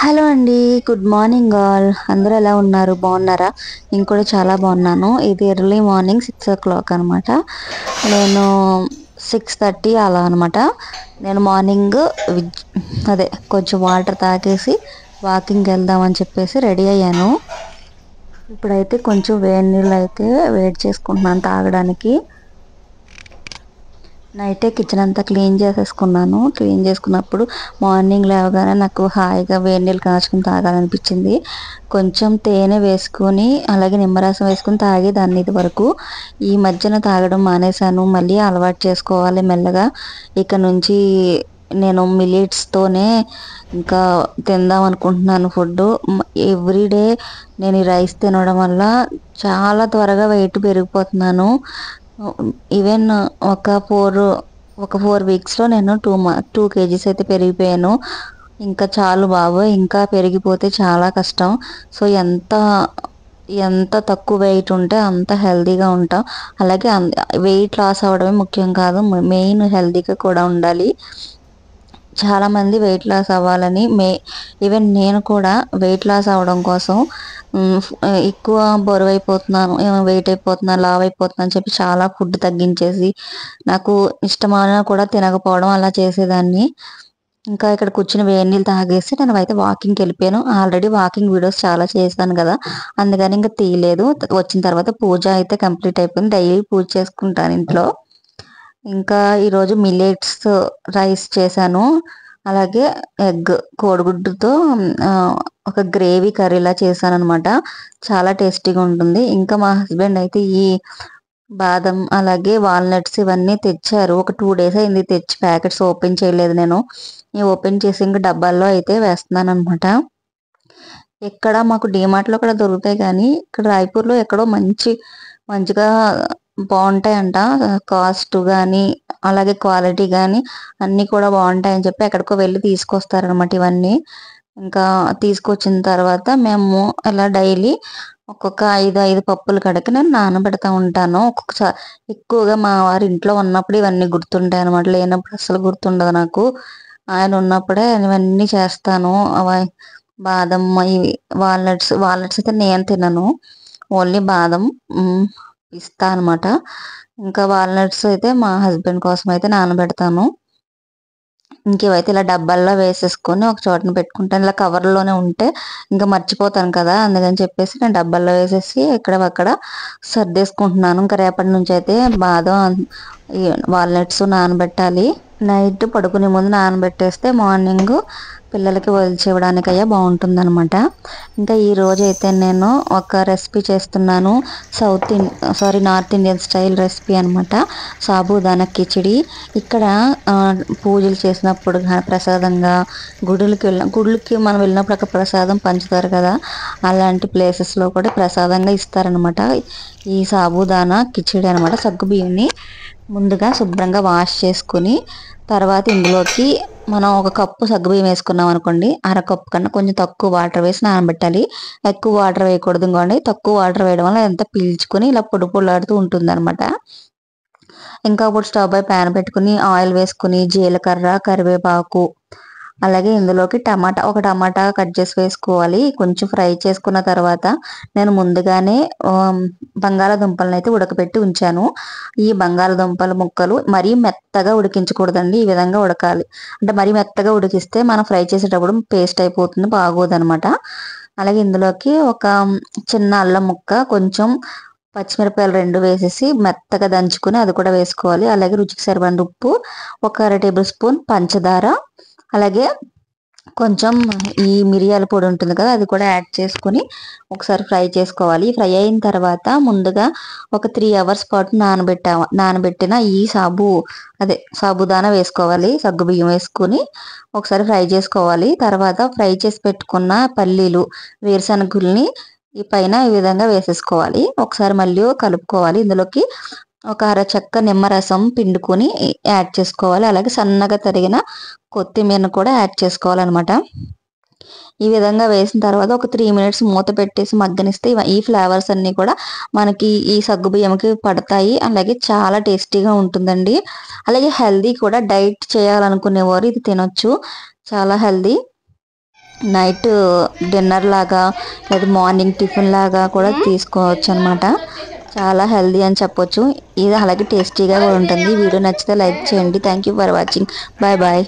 Hello అండి. Good morning all. అందరూ ఎలా ఉన్నారు? బాగున్నారా? నేను కూడా చాలా బాగున్నాను. ఇది ఎర్లీ మార్నింగ్ 6 o'clock అనమాట. నేను 6:30 అలా అనమాట. నేను మార్నింగ్ అదే కొంచెం వాటర్ తాగేసి వాకింగ్కి వెళ్దామని చెప్పేసి రెడీ అయ్యాను. ఇప్పుడైతే కొంచెం వేడి నీళ్ళు అయితే వేడి చేసుకుంటున్నాను తాగడానికి. నైటే కిచెన్ అంతా క్లీన్ చేసేసుకున్నాను. క్లీన్ చేసుకున్నప్పుడు మార్నింగ్ లేవగానే నాకు హాయిగా వేడి నీళ్ళు కాచుకుని తాగాలనిపించింది. కొంచెం తేనె వేసుకొని అలాగే నిమ్మరసం వేసుకుని తాగేదాన్ని ఇది వరకు. ఈ మధ్యన తాగడం మానేశాను. మళ్ళీ అలవాటు చేసుకోవాలి మెల్లగా. ఇక నుంచి నేను మిల్లెట్స్తోనే ఇంకా తిందాం అనుకుంటున్నాను ఫుడ్. ఎవ్రీడే నేను ఈ రైస్ తినడం వల్ల చాలా త్వరగా వెయిట్ పెరిగిపోతున్నాను. ఈవెన్ ఒక 4 వీక్స్లో నేను 2 kgs అయితే పెరిగిపోయాను. ఇంకా చాలు బాబోయ్, ఇంకా పెరిగిపోతే చాలా కష్టం. సో ఎంత ఎంత తక్కువ వెయిట్ ఉంటే అంత హెల్తీగా ఉంటాం. అలాగే వెయిట్ లాస్ అవ్వడమే ముఖ్యం కాదు, మెయిన్ హెల్తీగా కూడా ఉండాలి. చాలామంది వెయిట్ లాస్ అవ్వాలని ఈవెన్ నేను కూడా వెయిట్ లాస్ అవ్వడం కోసం ఎక్కువ బరువు అయిపోతున్నాను, వెయిట్ అయిపోతున్నాను, లావ్ అయిపోతున్నాను అని చెప్పి చాలా ఫుడ్ తగ్గించేసి నాకు ఇష్టమైన కూడా తినకపోవడం అలా చేసేదాన్ని. ఇంకా ఇక్కడ కూర్చుని వేడి నీళ్ళు తాగేసి నేను అయితే వాకింగ్కి వెళ్ళిపోయాను. ఆల్రెడీ వాకింగ్ వీడియోస్ చాలా చేశాను కదా, అందుకని ఇంకా తీయలేదు. వచ్చిన తర్వాత పూజ అయితే కంప్లీట్ అయిపోయింది. డైలీ పూజ చేసుకుంటాను ఇంట్లో. ఇంకా ఈరోజు మిల్లెట్స్ రైస్ చేశాను. అలాగే ఎగ్ కోడిగుడ్డుతో ఒక గ్రేవీ కర్రీలా చేశాను అనమాట. చాలా టేస్టీగా ఉంటుంది. ఇంకా మా హస్బెండ్ అయితే ఈ బాదం అలాగే వాల్నట్స్ ఇవన్నీ తెచ్చారు. ఒక 2 days అయింది తెచ్చి. ప్యాకెట్స్ ఓపెన్ చేయలేదు నేను. ఓపెన్ చేసి ఇంకా డబ్బాల్లో అయితే వేస్తున్నాను అనమాట. ఇక్కడ మాకు డిమార్ట్లో కూడా దొరుకుతాయి, కానీ ఇక్కడ రాయపూర్లో ఎక్కడో మంచిగా బాగుంటాయంట. కాస్ట్ కానీ అలాగే క్వాలిటీ కానీ అన్నీ కూడా బాగుంటాయని చెప్పి ఎక్కడికో వెళ్ళి తీసుకొస్తారనమాట ఇవన్నీ. ఇంకా తీసుకొచ్చిన తర్వాత మేము ఇలా డైలీ ఒక్కొక్క 5 పప్పులు కడిగి నేను నానబెడతా ఉంటాను. ఒక్కొక్కసారి ఎక్కువగా మా వారి ఇంట్లో ఉన్నప్పుడు ఇవన్నీ గుర్తుంటాయి అనమాట, లేనప్పుడు అసలు గుర్తుండదు నాకు. ఆయన ఉన్నప్పుడే ఇవన్నీ చేస్తాను. బాదం ఇవి వాల్నట్స్ అయితే నేను తినను, ఓన్లీ బాదం పిస్తా అనమాట. ఇంకా వాల్నట్స్ అయితే మా హస్బెండ్ కోసం అయితే నానబెడతాను. ఇంకేవైతే ఇలా డబ్బాల్లో వేసేసుకొని ఒక చోటన పెట్టుకుంటాను. ఇలా కవర్లోనే ఉంటే ఇంకా మర్చిపోతాను కదా, అందుకని చెప్పేసి నేను డబ్బాల్లో వేసేసి అక్కడ సర్దేసుకుంటున్నాను. ఇంకా రేపటి నుంచి అయితే బాదం వాల్నట్స్ నానబెట్టాలి. నైట్ పడుకునే ముందు నానబెట్టేస్తే మార్నింగ్ పిల్లలకి వదిలిచేయడానికి అయ్యా బాగుంటుంది అనమాట. ఇంకా ఈ రోజు అయితే నేను ఒక రెసిపీ చేస్తున్నాను. నార్త్ ఇండియన్ స్టైల్ రెసిపీ అనమాట. సాబుదానా కిచిడి. ఇక్కడ పూజలు చేసినప్పుడు ప్రసాదంగా గుడులకి మనం వెళ్ళినప్పుడు అక్కడ ప్రసాదం పంచుతారు కదా, అలాంటి ప్లేసెస్లో కూడా ప్రసాదంగా ఇస్తారనమాట ఈ సాబుదానా కిచిడి అనమాట. సగ్గుబియ్యాన్ని ముందుగా శుభ్రంగా వాష్ చేసుకుని తర్వాత ఇందులోకి మనం 1 కప్పు సగ్గుబియ్యం వేసుకున్నాం అనుకోండి, 1/2 కప్పు కన్నా కొంచెం తక్కువ వాటర్ వేసి నానబెట్టాలి. ఎక్కువ వాటర్ వేయకూడదు ఇంకోండి. తక్కువ వాటర్ వేయడం వల్ల ఎంత పీల్చుకొని ఇలా పొడి పొడిలాడుతూ ఉంటుంది అనమాట. ఇంకా అప్పుడు స్టవ్ పై ప్యాన్ పెట్టుకుని ఆయిల్ వేసుకుని జీలకర్ర, కరివేపాకు అలాగే ఇందులోకి ఒక టమాటా కట్ చేసి వేసుకోవాలి. కొంచెం ఫ్రై చేసుకున్న తర్వాత నేను ముందుగానే బంగాళాదుంపలను అయితే ఉడకబెట్టి ఉంచాను. ఈ బంగాళాదుంపల ముక్కలు మరీ మెత్తగా ఉడికించకూడదండి, ఈ విధంగా ఉడకాలి. అంటే మరీ మెత్తగా ఉడికిస్తే మనం ఫ్రై చేసేటప్పుడు పేస్ట్ అయిపోతుంది, బాగోదనమాట. అలాగే ఇందులోకి ఒక చిన్న అల్లం ముక్క, కొంచెం పచ్చిమిరపకాయలు 2 వేసేసి మెత్తగా దంచుకుని అది కూడా వేసుకోవాలి. అలాగే రుచికి సరిపడిన ఉప్పు, ఒక 1/2 టేబుల్ స్పూన్ పంచదార, అలాగే కొంచెం ఈ మిరియాల పొడి ఉంటుంది కదా, అది కూడా యాడ్ చేసుకుని ఒకసారి ఫ్రై చేసుకోవాలి. ఫ్రై అయిన తర్వాత ముందుగా ఒక 3 hours పాటు నానబెట్టిన ఈ సాబుదానా వేసుకోవాలి. సగ్గుబియ్యం వేసుకుని ఒకసారి ఫ్రై చేసుకోవాలి. తర్వాత ఫ్రై చేసి పెట్టుకున్న పల్లీలు, వేరుశనగుల్ని ఈ పైన ఈ విధంగా వేసేసుకోవాలి. ఒకసారి మళ్ళీ కలుపుకోవాలి. ఇందులోకి ఒక అరచెక్క నిమ్మరసం పిండుకొని యాడ్ చేసుకోవాలి. అలాగే సన్నగా తరిగిన కొత్తిమీరను కూడా యాడ్ చేసుకోవాలన్నమాట. ఈ విధంగా వేసిన తర్వాత ఒక 3 minutes మూత పెట్టేసి మగ్గనిస్తే ఈ ఫ్లేవర్స్ అన్నీ కూడా మనకి ఈ సగ్గుబియ్యంకి పడతాయి. అలాగే చాలా టేస్టీగా ఉంటుందండి. అలాగే హెల్దీ కూడా. డైట్ చేయాలనుకునేవారు ఇది తినొచ్చు, చాలా హెల్దీ. నైట్ డిన్నర్ లాగా లేదా మార్నింగ్ టిఫిన్ లాగా కూడా తీసుకోవచ్చు అనమాట. చాలా హెల్దీ అని చెప్పొచ్చు. ఇది అలాగే టేస్టీగా కూడా ఉంటుంది. వీడియో నచ్చితే లైక్ చేయండి. Thank you for watching. Bye bye.